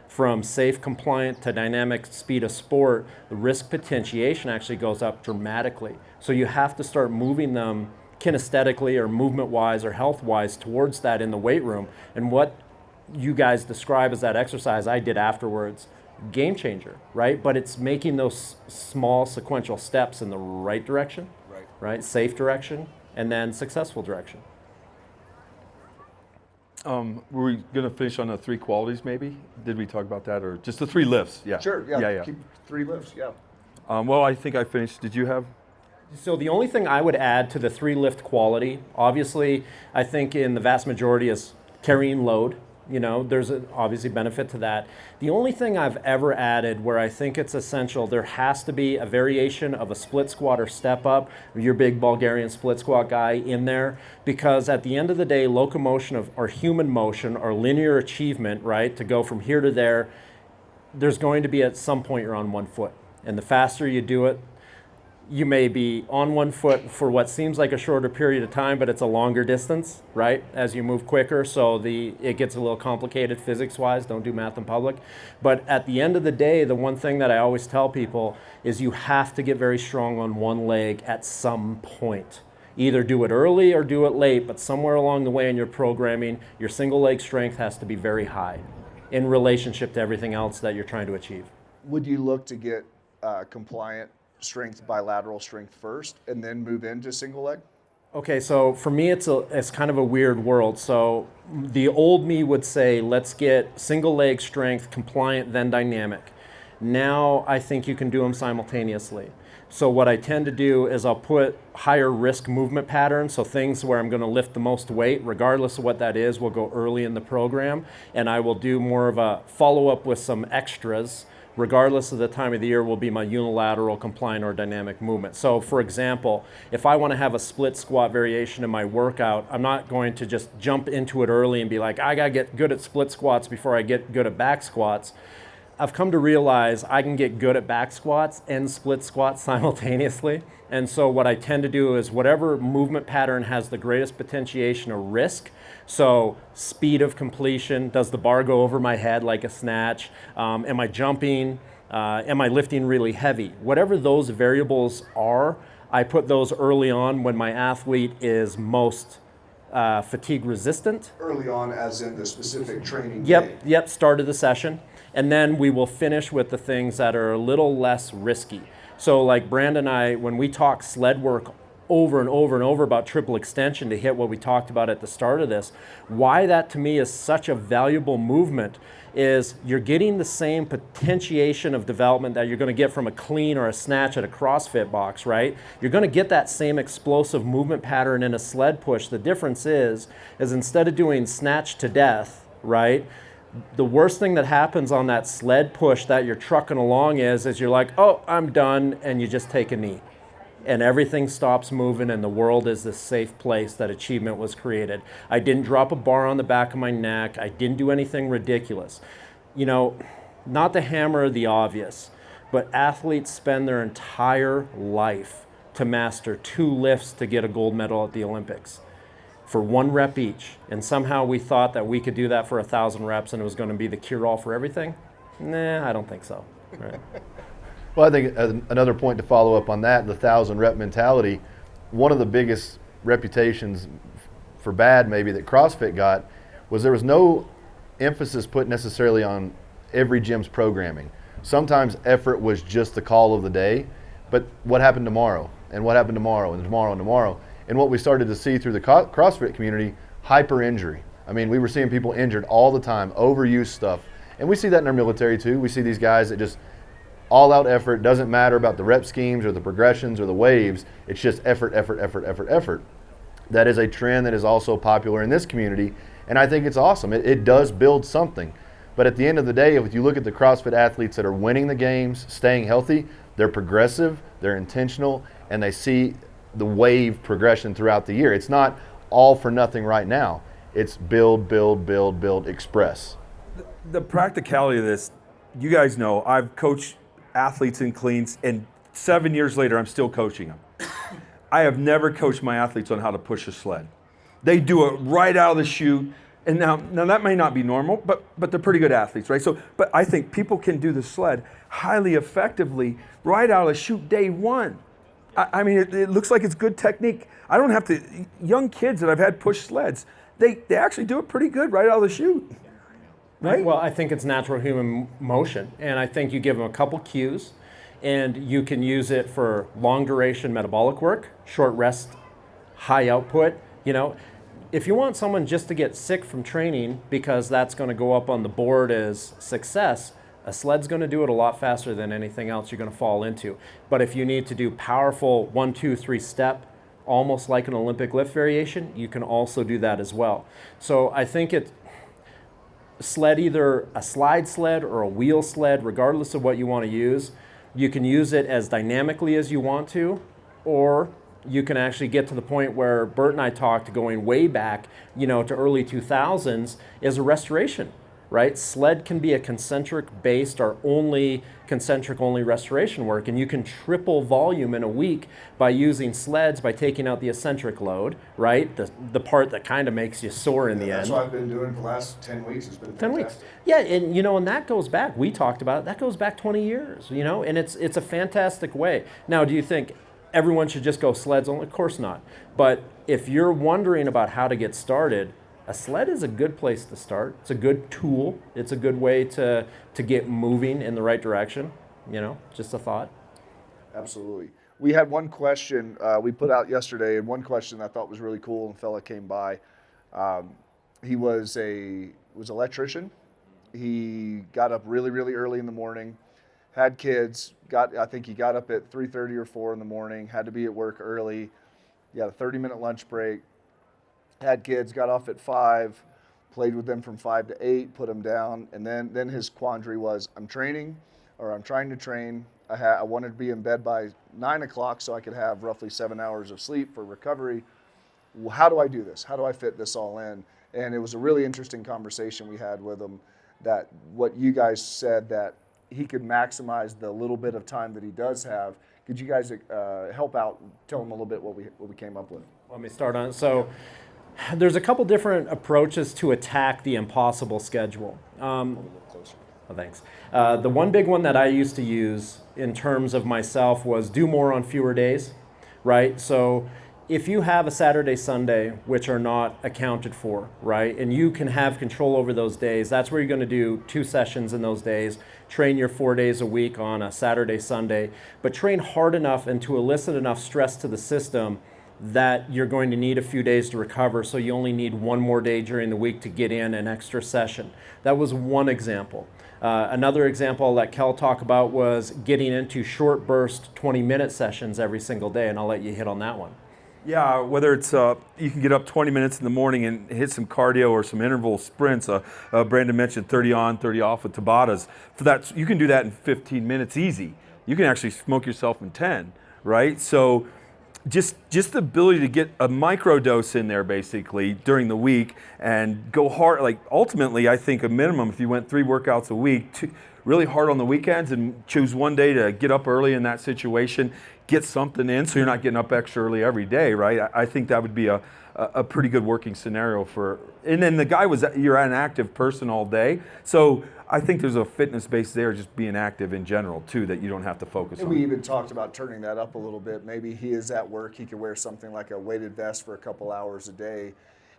from safe, compliant to dynamic speed of sport, the risk potentiation actually goes up dramatically. So you have to start moving them kinesthetically or movement-wise or health-wise towards that in the weight room. And what you guys describe as that exercise I did afterwards, game changer, right? But it's making those small sequential steps in the right direction, right? Safe direction, and then successful direction. Were we going to finish on the 3 qualities maybe? Did we talk about that, or just the 3 lifts? Yeah. Sure, yeah. Keep 3 lifts, yeah. Well, I think I finished. Did you have? So the only thing I would add to the 3 lift quality, obviously, I think in the vast majority is carrying load. You know, there's an obviously benefit to that. The only thing I've ever added where I think it's essential, there has to be a variation of a split squat or step up, your big Bulgarian split squat guy in there, because at the end of the day, locomotion or human motion or linear achievement, right, to go from here to there, there's going to be at some point you're on one foot. And the faster you do it, you may be on one foot for what seems like a shorter period of time, but it's a longer distance, right, as you move quicker. So it gets a little complicated physics-wise. Don't do math in public. But at the end of the day, the one thing that I always tell people is you have to get very strong on one leg at some point. Either do it early or do it late, but somewhere along the way in your programming, your single leg strength has to be very high in relationship to everything else that you're trying to achieve. Would you look to get compliant strength, bilateral strength first, and then move into single leg? Okay, so for me, it's kind of a weird world. So the old me would say, let's get single leg strength, compliant, then dynamic. Now I think you can do them simultaneously. So what I tend to do is I'll put higher risk movement patterns, so things where I'm going to lift the most weight, regardless of what that is, will go early in the program, and I will do more of a follow-up with some extras regardless of the time of the year, will be my unilateral, compliant, or dynamic movement. So for example, if I want to have a split squat variation in my workout, I'm not going to just jump into it early and be like, I got to get good at split squats before I get good at back squats. I've come to realize I can get good at back squats and split squats simultaneously. And so what I tend to do is whatever movement pattern has the greatest potentiation of risk, so speed of completion, does the bar go over my head like a snatch? Am I jumping? Am I lifting really heavy? Whatever those variables are, I put those early on when my athlete is most fatigue resistant. Early on as in the specific training Yep, day. yep, start of the session. And then we will finish with the things that are a little less risky. So like Brandon and I, when we talk sled work over and over and over about triple extension to hit what we talked about at the start of this, why that to me is such a valuable movement is you're getting the same potentiation of development that you're going to get from a clean or a snatch at a CrossFit box, right? You're going to get that same explosive movement pattern in a sled push. The difference is instead of doing snatch to death, right? The worst thing that happens on that sled push that you're trucking along is you're like, oh, I'm done, and you just take a knee. And everything stops moving, and the world is this safe place that achievement was created. I didn't drop a bar on the back of my neck. I didn't do anything ridiculous. You know, not to hammer the obvious, but athletes spend their entire life to master 2 lifts to get a gold medal at the Olympics for 1 rep each. And somehow we thought that we could do that for 1,000 reps and it was going to be the cure-all for everything. Nah, I don't think so. Right. Well, I think another point to follow up on that, the 1,000 rep mentality, one of the biggest reputations for bad maybe that CrossFit got was there was no emphasis put necessarily on every gym's programming. Sometimes effort was just the call of the day, but what happened tomorrow, and what happened tomorrow, and tomorrow, and tomorrow. And what we started to see through the CrossFit community, hyper injury. I mean, we were seeing people injured all the time, overuse stuff. And we see that in our military too. We see these guys that just all out effort, doesn't matter about the rep schemes or the progressions or the waves, it's just effort, effort, effort, effort, effort. That is a trend that is also popular in this community, and I think it's awesome. It does build something. But at the end of the day, if you look at the CrossFit athletes that are winning the games, staying healthy, they're progressive, they're intentional, and they see the wave progression throughout the year. It's not all for nothing right now. It's build, build, build, build, express. The practicality of this, you guys know, I've coached athletes in cleans, and 7 years later, I'm still coaching them. I have never coached my athletes on how to push a sled. They do it right out of the chute. And now that may not be normal, but they're pretty good athletes, right? So, but I think people can do the sled highly effectively right out of the chute day one. I mean, it looks like it's good technique. I don't have to, young kids that I've had push sleds, they actually do it pretty good right out of the chute, right? Well, I think it's natural human motion, and I think you give them a couple cues, and you can use it for long duration metabolic work, short rest, high output, you know. If you want someone just to get sick from training because that's going to go up on the board as success, a sled's going to do it a lot faster than anything else you're going to fall into. But if you need to do powerful 1, 2, 3 step, almost like an Olympic lift variation, you can also do that as well. So I think it's sled, either a slide sled or a wheel sled, regardless of what you want to use. You can use it as dynamically as you want to, or you can actually get to the point where Bert and I talked going way back, you know, to early 2000s as a restoration, right? Sled can be a concentric based or concentric only restoration work, and you can triple volume in a week by using sleds, by taking out the eccentric load, right? The part that kind of makes you sore in the end. That's what I've been doing for the last 10 weeks. It's been 10 weeks. fantastic. Yeah, and you know, and that goes back, we talked about it, that goes back 20 years, you know, and it's a fantastic way. Now, do you think everyone should just go sleds only? Of course not. But if you're wondering about how to get started, a sled is a good place to start. It's a good tool. It's a good way to get moving in the right direction. You know, just a thought. Absolutely. We had one question we put out yesterday, and one question I thought was really cool, and a fella came by. He was electrician. He got up really, really early in the morning, had kids. I think he got up at 3:30 or 4 in the morning, had to be at work early. He had a 30-minute lunch break, had kids, got off at 5, played with them from 5 to 8, put them down, and then his quandary was, I'm trying to train. I wanted to be in bed by 9 o'clock so I could have roughly 7 hours of sleep for recovery. Well, how do I do this? How do I fit this all in? And it was a really interesting conversation we had with him, that what you guys said, that he could maximize the little bit of time that he does have. Could you guys help out, tell him a little bit what we came up with? Let me start on it. So there's a couple different approaches to attack the impossible schedule. Oh, thanks. The one big one that I used to use in terms of myself was do more on fewer days, right? So if you have a Saturday, Sunday, which are not accounted for, right, and you can have control over those days, that's where you're going to do 2 sessions in those days, train your 4 days a week on a Saturday, Sunday, but train hard enough and to elicit enough stress to the system that you're going to need a few days to recover, so you only need 1 more day during the week to get in an extra session. That was one example. Another example I'll let Kel talk about was getting into short burst 20-minute sessions every single day, and I'll let you hit on that one. Yeah, whether it's you can get up 20 minutes in the morning and hit some cardio or some interval sprints. Brandon mentioned 30 on, 30 off with Tabatas. For that, you can do that in 15 minutes easy. You can actually smoke yourself in 10, right? So just the ability to get a micro dose in there basically during the week and go hard. Like ultimately, I think a minimum, if you went 3 workouts a week, really hard on the weekends and choose one day to get up early in that situation, get something in so you're not getting up extra early every day, right? I think that would be a pretty good working scenario for, and then the guy you're an active person all day. So I think there's a fitness base there, just being active in general too, that you don't have to focus on. We even talked about turning that up a little bit. Maybe he is at work, he could wear something like a weighted vest for a couple hours a day,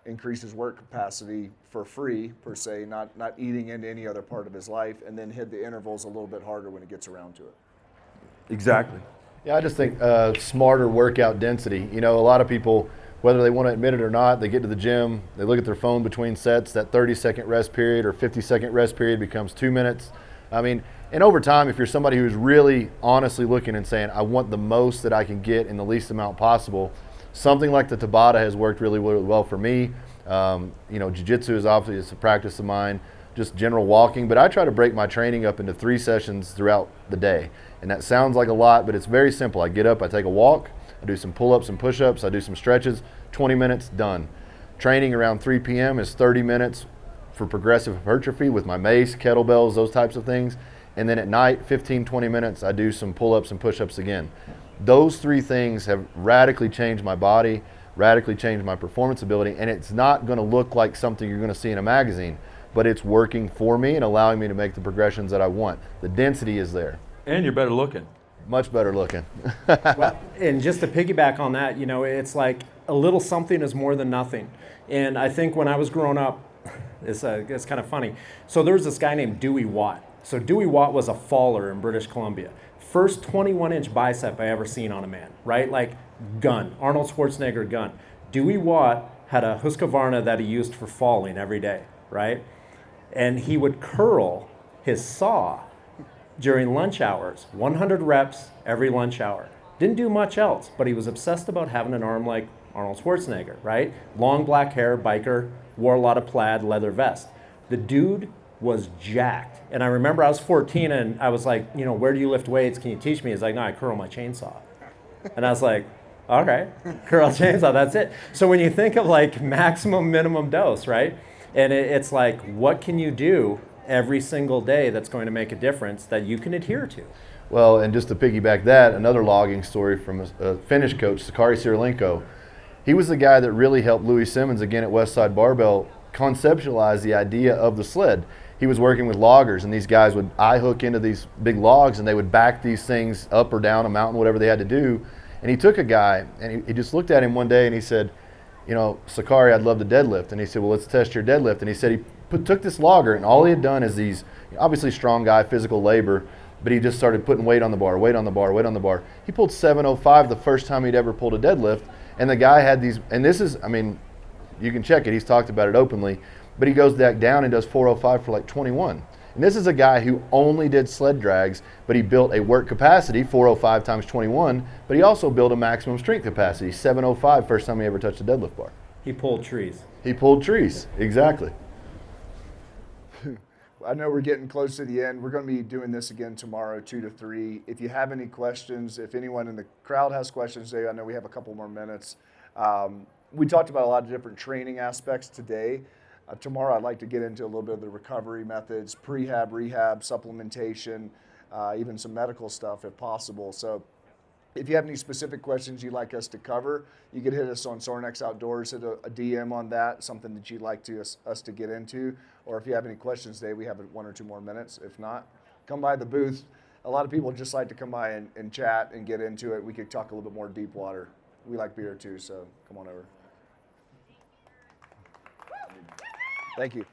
increase his work capacity for free per se, not eating into any other part of his life, and then hit the intervals a little bit harder when he gets around to it. Exactly. Yeah, I just think smarter workout density. You know, a lot of people, whether they want to admit it or not, they get to the gym, they look at their phone between sets, that 30-second rest period or 50-second rest period becomes 2 minutes. I mean, and over time, if you're somebody who's really honestly looking and saying, I want the most that I can get in the least amount possible, something like the Tabata has worked really, really well for me. You know, jiu-jitsu is obviously a practice of mine, just general walking, but I try to break my training up into 3 sessions throughout the day. And that sounds like a lot, but it's very simple. I get up, I take a walk, I do some pull-ups and push-ups, I do some stretches, 20 minutes, done. Training around 3 p.m. is 30 minutes for progressive hypertrophy with my mace, kettlebells, those types of things. And then at night, 15, 20 minutes, I do some pull-ups and push-ups again. Those 3 things have radically changed my body, radically changed my performance ability, and it's not going to look like something you're going to see in a magazine, but it's working for me and allowing me to make the progressions that I want. The density is there. And you're better looking. Much better looking. Well, and just to piggyback on that, it's like a little something is more than nothing. And I think when I was growing up, it's kind of funny. So there was this guy named Dewey Watt. So Dewey Watt was a faller in British Columbia. First 21-inch bicep I ever seen on a man, right? Like gun, Arnold Schwarzenegger gun. Dewey Watt had a Husqvarna that he used for falling every day, right? And he would curl his saw during lunch hours, 100 reps every lunch hour. Didn't do much else, but he was obsessed about having an arm like Arnold Schwarzenegger, right? Long black hair, biker, wore a lot of plaid, leather vest. The dude was jacked. And I remember I was 14 and I was like, where do you lift weights? Can you teach me? He's like, no, I curl my chainsaw. And I was like, okay, curl chainsaw, that's it. So when you think of like maximum minimum dose, right? And it's like, what can you do every single day that's going to make a difference that you can adhere to? Well, and just to piggyback that, another logging story from a Finnish coach, Sakari Sirilenko. He was the guy that really helped Louis Simmons, again at Westside Barbell, conceptualize the idea of the sled. He was working with loggers, and these guys would eye hook into these big logs, and they would back these things up or down a mountain, whatever they had to do. And he took a guy, and he just looked at him one day, and he said, Sakari, I'd love to deadlift. And he said, well, let's test your deadlift. And he said took this logger, and all he had done is these, obviously strong guy, physical labor, but he just started putting weight on the bar, weight on the bar, weight on the bar. He pulled 705 the first time he'd ever pulled a deadlift, and the guy had these, and this is, you can check it, he's talked about it openly, but he goes back down and does 405 for like 21. And this is a guy who only did sled drags, but he built a work capacity, 405 times 21, but he also built a maximum strength capacity, 705 first time he ever touched a deadlift bar. He pulled trees. He pulled trees, exactly. I know we're getting close to the end. We're going to be doing this again tomorrow, 2 to 3. If you have any questions, if anyone in the crowd has questions today, I know we have a couple more minutes. We talked about a lot of different training aspects today. Tomorrow I'd like to get into a little bit of the recovery methods, prehab, rehab, supplementation, even some medical stuff if possible. So if you have any specific questions you'd like us to cover, you could hit us on Sorin X Outdoors, hit a DM on that, something that you'd like us to get into. Or if you have any questions today, we have 1 or 2 more minutes. If not, come by the booth. A lot of people just like to come by and chat and get into it. We could talk a little bit more deep water. We like beer too, so come on over. Thank you.